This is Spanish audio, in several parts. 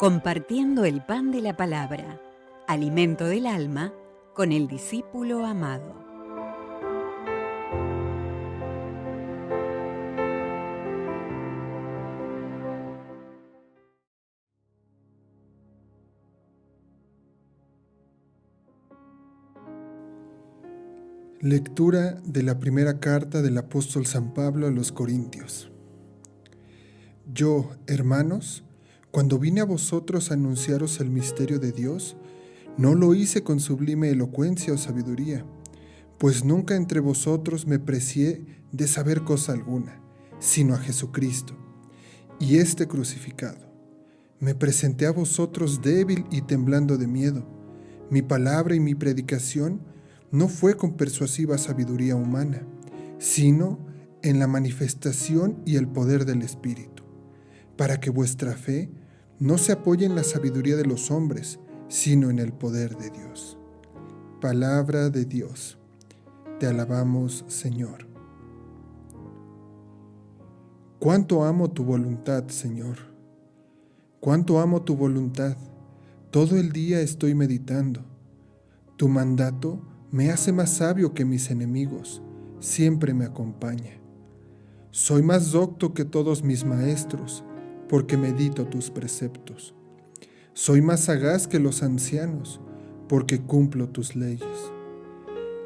Compartiendo el pan de la palabra, alimento del alma, con el discípulo amado. Lectura de la primera carta del apóstol San Pablo a los Corintios. Yo, hermanos, cuando vine a vosotros a anunciaros el misterio de Dios, no lo hice con sublime elocuencia o sabiduría, pues nunca entre vosotros me precié de saber cosa alguna, sino a Jesucristo, y este crucificado. Me presenté a vosotros débil y temblando de miedo. Mi palabra y mi predicación no fue con persuasiva sabiduría humana, sino en la manifestación y el poder del Espíritu, para que vuestra fe no se apoye en la sabiduría de los hombres, sino en el poder de Dios. Palabra de Dios. Te alabamos, Señor. Cuánto amo tu voluntad, Señor. Cuánto amo tu voluntad. Todo el día estoy meditando. Tu mandato me hace más sabio que mis enemigos, siempre me acompaña. Soy más docto que todos mis maestros, porque medito tus preceptos. Soy más sagaz que los ancianos, porque cumplo tus leyes.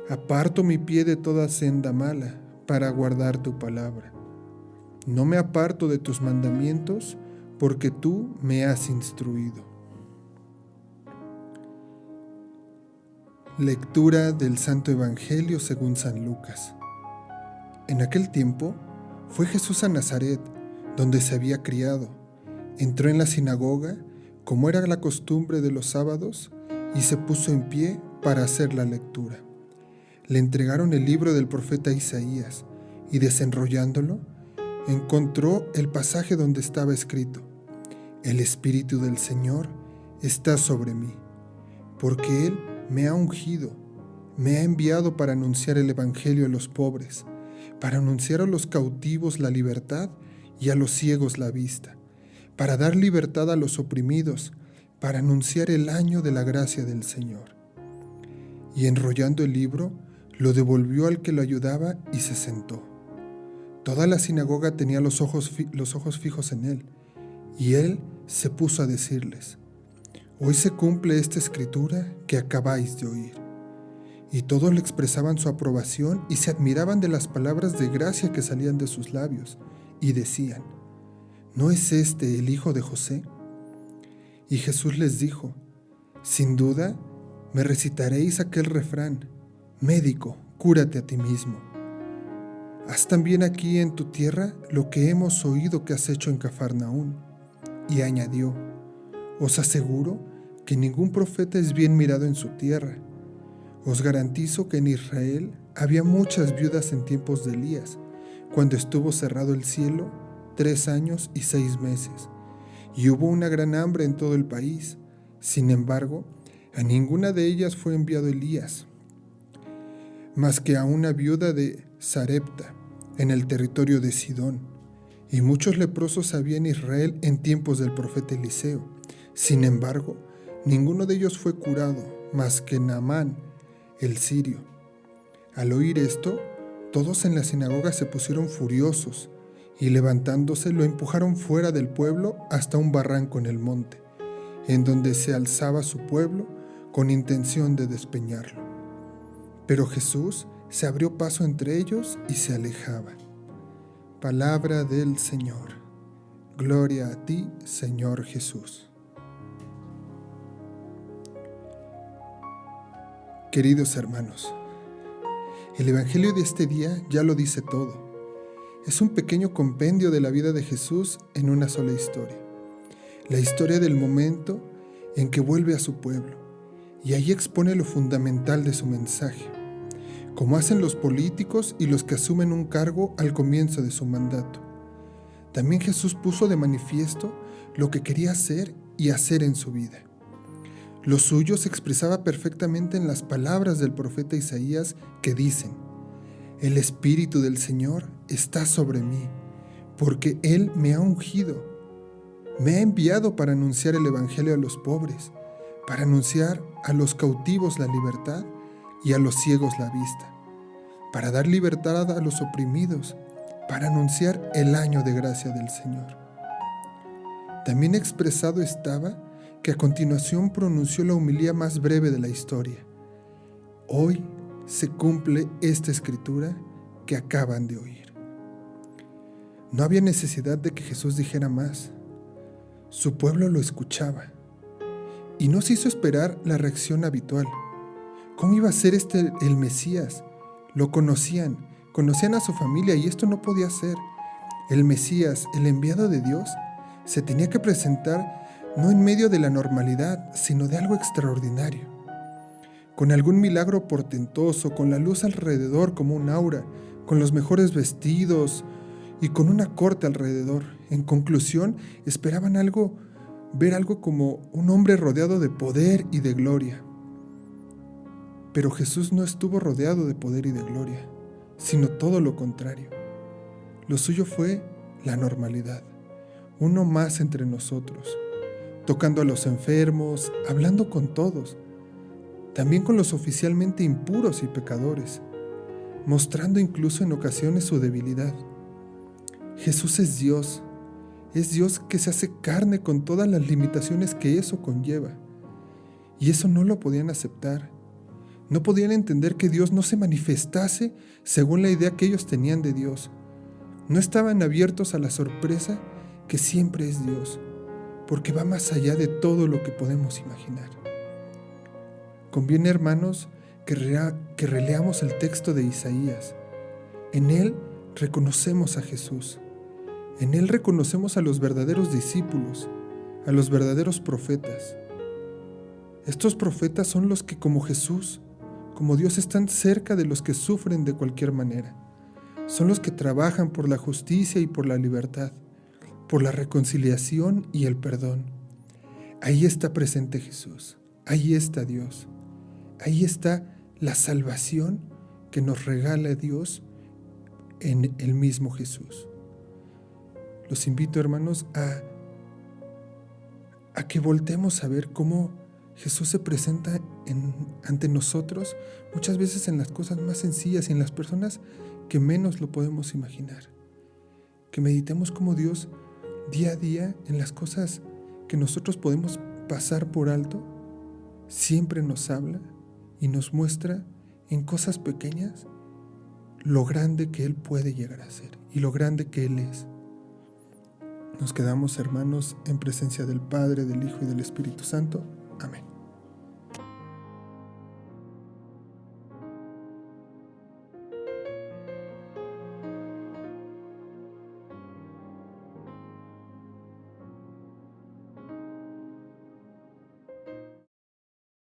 Aparto mi pie de toda senda mala, para guardar tu palabra. No me aparto de tus mandamientos, porque tú me has instruido. Lectura del Santo Evangelio según San Lucas. En aquel tiempo fue Jesús a Nazaret, donde se había criado. Entró en la sinagoga, como era la costumbre de los sábados, y se puso en pie para hacer la lectura. Le entregaron el libro del profeta Isaías, y desenrollándolo, encontró el pasaje donde estaba escrito: El Espíritu del Señor está sobre mí, porque Él me ha ungido, me ha enviado para anunciar el Evangelio a los pobres, para anunciar a los cautivos la libertad y a los ciegos la vista, para dar libertad a los oprimidos, para anunciar el año de la gracia del Señor. Y enrollando el libro, lo devolvió al que lo ayudaba y se sentó. Toda la sinagoga tenía los ojos fijos en él, y él se puso a decirles: Hoy se cumple esta escritura que acabáis de oír. Y todos le expresaban su aprobación y se admiraban de las palabras de gracia que salían de sus labios, y decían: ¿No es este el hijo de José? Y Jesús les dijo: Sin duda me recitaréis aquel refrán: Médico, cúrate a ti mismo. Haz también aquí en tu tierra lo que hemos oído que has hecho en Cafarnaún. Y añadió: Os aseguro que ningún profeta es bien mirado en su tierra. Os garantizo que en Israel había muchas viudas en tiempos de Elías, cuando estuvo cerrado el cielo 3 años y 6 meses, y hubo una gran hambre en todo el país. Sin embargo, a ninguna de ellas fue enviado Elías, más que a una viuda de Sarepta, en el territorio de Sidón. Y muchos leprosos había en Israel en tiempos del profeta Eliseo. Sin embargo, ninguno de ellos fue curado, más que Naamán, el sirio. Al oír esto, todos en la sinagoga se pusieron furiosos, y levantándose lo empujaron fuera del pueblo hasta un barranco en el monte, en donde se alzaba su pueblo, con intención de despeñarlo. Pero Jesús se abrió paso entre ellos y se alejaba. Palabra del Señor. Gloria a ti, Señor Jesús. Queridos hermanos, el Evangelio de este día ya lo dice todo. Es un pequeño compendio de la vida de Jesús en una sola historia. La historia del momento en que vuelve a su pueblo, y ahí expone lo fundamental de su mensaje, como hacen los políticos y los que asumen un cargo al comienzo de su mandato. También Jesús puso de manifiesto lo que quería hacer y hacer en su vida. Lo suyo se expresaba perfectamente en las palabras del profeta Isaías que dicen: El Espíritu del Señor está sobre mí, porque Él me ha ungido, Me ha enviado para anunciar el Evangelio a los pobres, para anunciar a los cautivos la libertad y a los ciegos la vista, para dar libertad a los oprimidos, para anunciar el año de gracia del Señor. También expresado estaba que a continuación pronunció la homilía más breve de la historia. Hoy se cumple esta escritura que acaban de oír. No había necesidad de que Jesús dijera más. Su pueblo lo escuchaba y no se hizo esperar la reacción habitual. ¿Cómo iba a ser el Mesías? Lo conocían a su familia y esto no podía ser. El Mesías, el enviado de Dios, se tenía que presentar no en medio de la normalidad, sino de algo extraordinario. Con algún milagro portentoso, con la luz alrededor como un aura, con los mejores vestidos y con una corte alrededor. En conclusión, esperaban ver algo como un hombre rodeado de poder y de gloria. Pero Jesús no estuvo rodeado de poder y de gloria, sino todo lo contrario. Lo suyo fue la normalidad, uno más entre nosotros, tocando a los enfermos, hablando con todos, también con los oficialmente impuros y pecadores, mostrando incluso en ocasiones su debilidad. Jesús es Dios que se hace carne con todas las limitaciones que eso conlleva. Y eso no lo podían aceptar. No podían entender que Dios no se manifestase según la idea que ellos tenían de Dios. No estaban abiertos a la sorpresa que siempre es Dios, porque va más allá de todo lo que podemos imaginar. Conviene, hermanos, que releamos el texto de Isaías. En él reconocemos a Jesús. En él reconocemos a los verdaderos discípulos, a los verdaderos profetas. Estos profetas son los que, como Jesús, como Dios, están cerca de los que sufren de cualquier manera. Son los que trabajan por la justicia y por la libertad, por la reconciliación y el perdón. Ahí está presente Jesús, ahí está Dios, ahí está la salvación que nos regala Dios en el mismo Jesús. Los invito, hermanos, a que voltemos a ver cómo Jesús se presenta ante nosotros, muchas veces en las cosas más sencillas y en las personas que menos lo podemos imaginar. Que meditemos cómo Dios, día a día, en las cosas que nosotros podemos pasar por alto, siempre nos habla y nos muestra en cosas pequeñas lo grande que Él puede llegar a ser y lo grande que Él es. Nos quedamos, hermanos, en presencia del Padre, del Hijo y del Espíritu Santo. Amén.